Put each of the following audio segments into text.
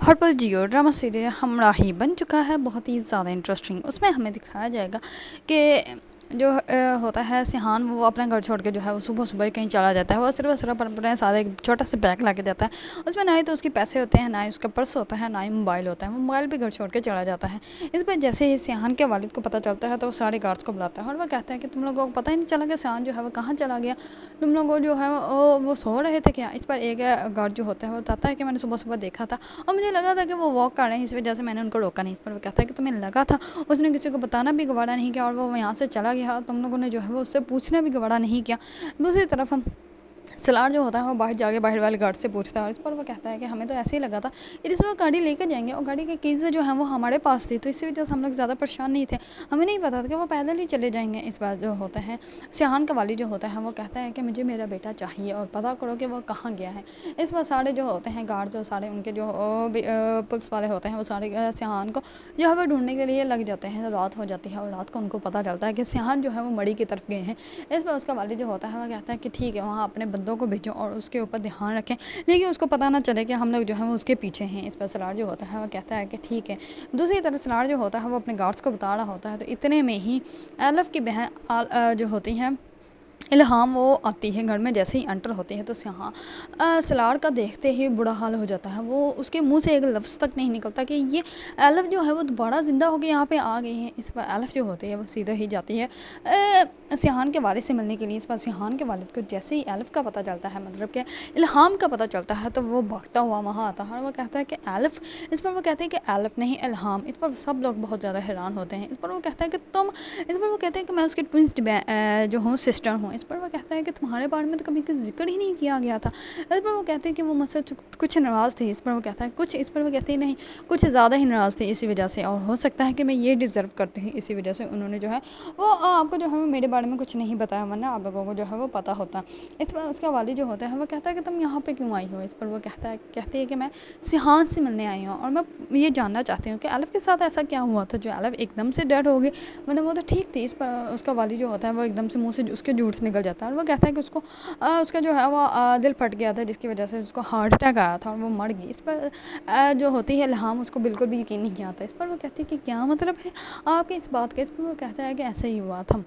ہر پل Jio drama serial ہمراہی بن چکا ہے، بہت ہی زیادہ انٹرسٹنگ۔ اس میں ہمیں دکھایا جائے گا کہ جو ہوتا ہے سیحان، وہ اپنا گھر چھوڑ کے جو ہے وہ صبح صبح کہیں چلا جاتا ہے۔ وہ صرف اپنے ساتھ ایک چھوٹا سا بیگ لا کے جاتا ہے، اس میں نہ ہی تو اس کے پیسے ہوتے ہیں، نہ ہی اس کا پرس ہوتا ہے، نہ ہی موبائل ہوتا ہے۔ وہ موبائل بھی گھر چھوڑ کے چلا جاتا ہے۔ اس پر جیسے ہی سیحان کے والد کو پتہ چلتا ہے تو وہ سارے گارڈس کو بلاتا ہے اور وہ کہتا ہے کہ تم لوگوں کو پتہ ہی نہیں چلا کہ سیحان جو ہے وہ کہاں چلا گیا، تم لوگوں جو ہے وہ سو رہے تھے کیا؟ اس پر ایک گارڈ جو ہوتا ہے وہ بتاتا ہے کہ میں نے صبح صبح دیکھا تھا اور مجھے لگا تھا کہ وہ واک کر رہے ہیں، اس وجہ سے میں نے ان کو روکا نہیں۔ اس پر وہ کہتا ہے کہ تمہیں لگا تھا؟ اس نے کسی کو بتانا بھی گوارا نہیں کیا اور وہ یہاں سے چلا گیا، تم لوگوں نے جو ہے وہ اس سے پوچھنا بھی گوارا نہیں کیا۔ دوسری طرف سلار جو ہوتا ہے وہ باہر جا کے باہر والے گارڈ سے پوچھتا ہے اور اس پر وہ کہتا ہے کہ ہمیں تو ایسے ہی لگا تھا کہ جس میں وہ گاڑی لے کے جائیں گے اور گاڑی کی کیز جو ہیں وہ ہمارے پاس تھی، تو اسی وجہ سے ہم لوگ زیادہ پریشان نہیں تھے، ہمیں نہیں پتا تھا کہ وہ پیدل ہی چلے جائیں گے۔ اس بار جو ہوتا ہے سیحان کا والی جو ہوتا ہے وہ کہتا ہے کہ مجھے میرا بیٹا چاہیے اور پتہ کرو کہ وہ کہاں گیا ہے۔ اس بار سارے جو ہوتے ہیں گارڈز اور سارے ان کے جو پولیس والے ہوتے ہیں وہ سارے سیحان کو جو ہے وہ ڈھونڈنے کے لیے لگ جاتے ہیں۔ رات ہو جاتی ہے اور رات کو ان کو پتہ چلتا ہے کہ سیحان جو ہے وہ مڑی کی طرف گئے ہیں۔ اس پر اس کا والد جو ہوتا ہے وہ کہتا ہے کہ ٹھیک ہے، وہاں اپنے بندوں کو بھیجو اور اس کے اوپر دھیان رکھیں، لیکن اس کو پتہ نہ چلے کہ ہم لوگ جو ہیں وہ اس کے پیچھے ہیں۔ اس پر سلار جو ہوتا ہے وہ کہتا ہے کہ ٹھیک ہے۔ دوسری طرف سلار جو ہوتا ہے وہ اپنے گارڈز کو بتا رہا ہوتا ہے تو اتنے میں ہی ایلف کی بہن جو ہوتی ہیں الہام، وہ آتی ہے گھر میں۔ جیسے ہی انٹر ہوتی ہے تو سلار کا دیکھتے ہی برا حال ہو جاتا ہے، وہ اس کے منہ سے ایک لفظ تک نہیں نکلتا کہ یہ ایلف جو ہے وہ دوبارہ زندہ ہو کے یہاں پہ آ گئی ہے۔ اس پر ایلف جو ہوتی ہے وہ سیدھا ہی جاتی ہے سیحان کے والد سے ملنے کے لیے۔ اس پر سیحان کے والد کو جیسے ہی ایلف کا پتہ چلتا ہے، مطلب کہ الہام کا پتہ چلتا ہے، تو وہ بھاگتا ہوا وہاں آتا ہے اور وہ کہتا ہے کہ ایلف۔ اس پر وہ کہتے ہیں کہ ایلف نہیں، الہام۔ اس پر سب لوگ بہت زیادہ حیران ہوتے ہیں۔ اس پر وہ کہتا ہے کہ تم، اس پر وہ کہتے ہیں کہ میں اس کی ٹوئنس جو ہوں سسٹر ہوں۔ اس پر وہ کہتا ہے کہ تمہارے بارے میں تو کبھی ذکر ہی نہیں کیا گیا تھا۔ اس پر وہ کہتے ہیں کہ وہ مجھ سے کچھ ناراض تھی۔ اس پر وہ کہتا ہے کچھ، اس پر وہ کہتے ہیں نہیں، کچھ زیادہ ہی ناراض تھی، اسی وجہ سے، اور ہو سکتا ہے کہ میں یہ ڈیزرو کرتی ہوں، اسی وجہ سے انہوں نے جو ہے وہ آپ کو جو ہے میرے بارے میں کچھ نہیں بتایا، ورنہ آپ لوگوں کو جو ہے وہ پتہ ہوتا۔ اس پر اس کا والد جو ہوتا ہے وہ کہتا ہے کہ تم یہاں پہ کیوں آئی ہو؟ اس پر وہ کہتی ہے کہ میں سیحان سے ملنے آئی ہوں اور میں یہ جاننا چاہتی ہوں کہ ایلف کے ساتھ ایسا کیا ہوا تھا جو ایلف ایک دم سے ڈیڈ ہو گئی، ورنہ وہ تو ٹھیک تھی۔ اس پر اس کا والد جو ہوتا ہے وہ ایک دم سے منہ سے اس کے جھوٹ سے نکل جاتا ہے اور وہ کہتا ہے کہ اس کا جو ہے وہ دل پھٹ گیا تھا، جس کی وجہ سے اس کو ہارٹ اٹیک آیا تھا اور وہ مر گئی۔ اس پر جو ہوتی ہے الہام، اس کو بالکل بھی یقین نہیں آتا۔ اس پر وہ کہتی ہے کہ کیا مطلب ہے آپ کے اس بات کا؟ اس پر وہ کہتا ہے کہ ایسا ہی ہوا تھا۔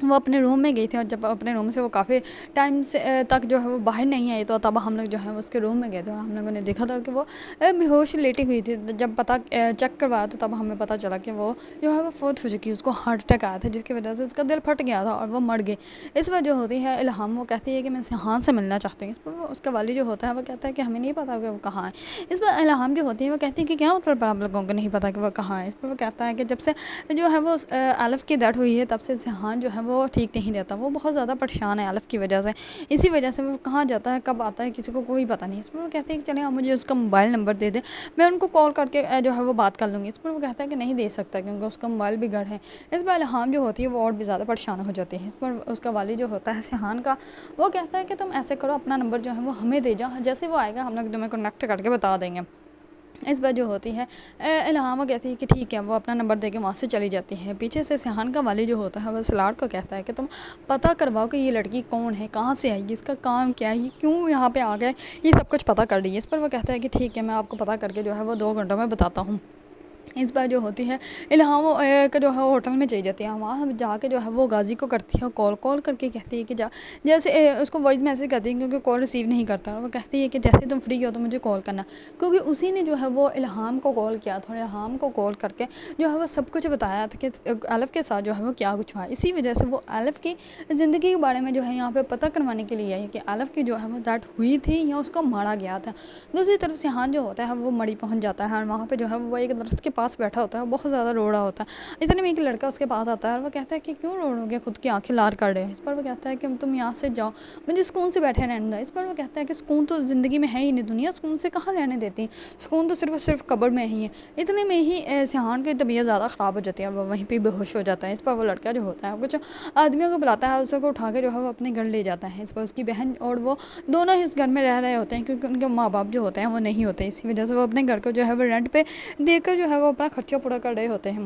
وہ اپنے روم میں گئی تھی اور جب اپنے روم سے وہ کافی ٹائم تک جو ہے وہ باہر نہیں آئی، تو تب ہم لوگ جو ہے اس کے روم میں گئے تھے اور ہم لوگوں نے دیکھا تھا کہ وہ بے ہوش لیٹی ہوئی تھی۔ جب پتہ چیک کروایا تو تب ہمیں پتہ چلا کہ وہ جو ہے وہ فوت ہو چکی، اس کو ہارٹ اٹیک آیا تھا، جس کی وجہ سے اس کا دل پھٹ گیا تھا اور وہ مر گئی۔ اس پر جو ہوتی ہے الہام، وہ کہتی ہے کہ میں سیحان سے ملنا چاہتی ہوں۔ اس پر اس کا والد جو ہوتا ہے وہ کہتا ہے کہ ہمیں نہیں پتا کہ وہ کہاں ہے۔ اس پر الہام جو ہوتی ہے وہ کہتی ہے کہ کیا مطلب آپ لوگوں کو نہیں پتا کہ وہ کہاں ہے؟ اس پر وہ کہتا ہے کہ جب سے جو ہے وہ ایلف کی ڈیتھ ہوئی ہے تب سے سیحان جو ہے وہ ٹھیک نہیں رہتا، وہ بہت زیادہ پریشان ہے ایلف کی وجہ سے، اسی وجہ سے وہ کہاں جاتا ہے، کب آتا ہے، کسی کو کوئی پتہ نہیں۔ اس پر وہ کہتے ہیں کہ چلیں آپ مجھے اس کا موبائل نمبر دے دیں، میں ان کو کال کر کے جو ہے وہ بات کر لوں گی۔ اس پر وہ کہتا ہے کہ نہیں دے سکتا کیونکہ اس کا موبائل بھی گھر ہے۔ اس پر الہام جو ہوتی ہے وہ اور بھی زیادہ پریشان ہو جاتی ہے۔ اس پر اس کا والد جو ہوتا ہے سیحان کا، وہ کہتا ہے کہ تم ایسے کرو، اپنا نمبر جو ہے وہ ہمیں دے جاؤ، جیسے وہ آئے گا ہم لوگ تمہیں کنیکٹ کر کے بتا دیں گے۔ اس بار جو ہوتی ہے الہام کہتی ہے کہ ٹھیک ہے، وہ اپنا نمبر دے کے وہاں سے چلی جاتی ہے۔ پیچھے سے سیحان کا والد جو ہوتا ہے وہ سلار کو کہتا ہے کہ تم پتہ کرواؤ کہ یہ لڑکی کون ہے، کہاں سے آئی ہے، اس کا کام کیا ہے، یہ کیوں یہاں پہ آ گئے، یہ سب کچھ پتہ کر رہی ہے۔ اس پر وہ کہتا ہے کہ ٹھیک ہے، میں آپ کو پتہ کر کے جو ہے وہ 2 گھنٹوں میں بتاتا ہوں۔ اس بار جو ہوتی ہے الہام کا جو ہے وہ ہوٹل میں چلی جاتی ہے، وہاں جا کے جو ہے وہ غازی کو کرتی ہے کال کر کے کہتی ہے کہ جیسے اس کو وائس میسیج کرتی ہے کیونکہ کال ریسیو نہیں کرتا، اور وہ کہتی ہے کہ جیسے تم فری ہو تو مجھے کال کرنا، کیونکہ اسی نے جو ہے وہ الہام کو کال کیا تھا اور الہام کو کال کر کے جو ہے وہ سب کچھ بتایا تھا کہ ایلف کے ساتھ جو ہے وہ کیا کچھ ہوا ہے۔ اسی وجہ سے وہ ایلف کی زندگی کے بارے میں جو ہے یہاں پہ پتہ کروانے کے لیے آئی کہ ایلف کی جو ہے وہ ڈیتھ ہوئی تھی یا اس کو مارا گیا تھا۔ دوسری طرف سیحان جو ہوتا ہے وہ مڑی پہنچ جاتا ہے اور وہاں پہ جو ہے وہ ایک درخت کے پاس بیٹھا ہوتا ہے، بہت زیادہ رو رہا ہوتا ہے۔ اتنے میں ایک لڑکا اس کے پاس آتا ہے اور وہ کہتا ہے کہ کیوں رو رہے ہو گے، خود کی آنکھیں لال کر رہے ہیں۔ اس پر وہ کہتا ہے کہ تم یہاں سے جاؤ، مجھے سکون سے بیٹھے رہنے دو۔ اس پر وہ کہتا ہے کہ سکون تو زندگی میں ہے ہی نہیں، دنیا سکون سے کہاں رہنے دیتی ہے، سکون تو صرف قبر میں ہی ہے۔ اتنے میں ہی سیحان کی طبیعت زیادہ خراب ہو جاتی ہے اور وہ وہیں پہ بے ہوش ہو جاتا ہے۔ اس پر وہ لڑکا جو ہوتا ہے کچھ آدمیوں کو بلاتا ہے، اس کو اٹھا کے جو ہے وہ اپنے گھر لے جاتا ہے۔ اس پر اس کی بہن اور وہ دونوں ہی اس گھر میں رہ رہے ہوتے ہیں کیونکہ ان کے ماں باپ جو ہوتے ہیں وہ نہیں ہوتے، اسی وجہ سے وہ اپنے گھر کو جو ہے وہ رینٹ پہ دے کر جو ہے وہ اپنا خرچہ پورا کر رہے ہوتے ہیں۔